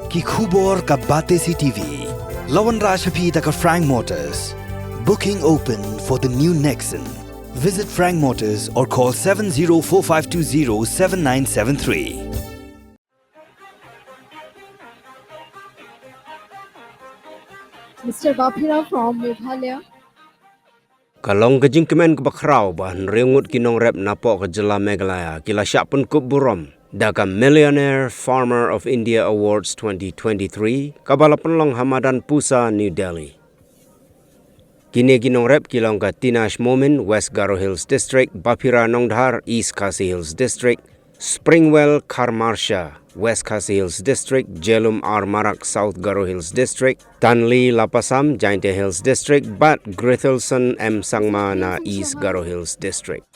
Ki khubor ka bate si TV. Lawan Rashapi taka Frank Motors. Booking open for the new Nexon. Visit Frank Motors or call 7045207973. Mr. Bapira from Meghalaya. Kalong ke jingkemen ke bakrau bahan Ngut ki Nongrep napo ke Jylla Meghalaya kila syak pun kup burom. Daka Millionaire Farmer of India Awards 2023 kabala penlong Hamadan Pusa New Delhi. Kini ki Nongrep kilong ka Tinash Momin West Garo Hills District, Bapira Nongdhar East Khasi Hills District, Springwell Karmarsha West Khasi Hills District, Jelum Armarak South Garo Hills District, Tanli Lapasam Jainte Hills District, Bat Grithelson M Sangma na East Garo Hills District.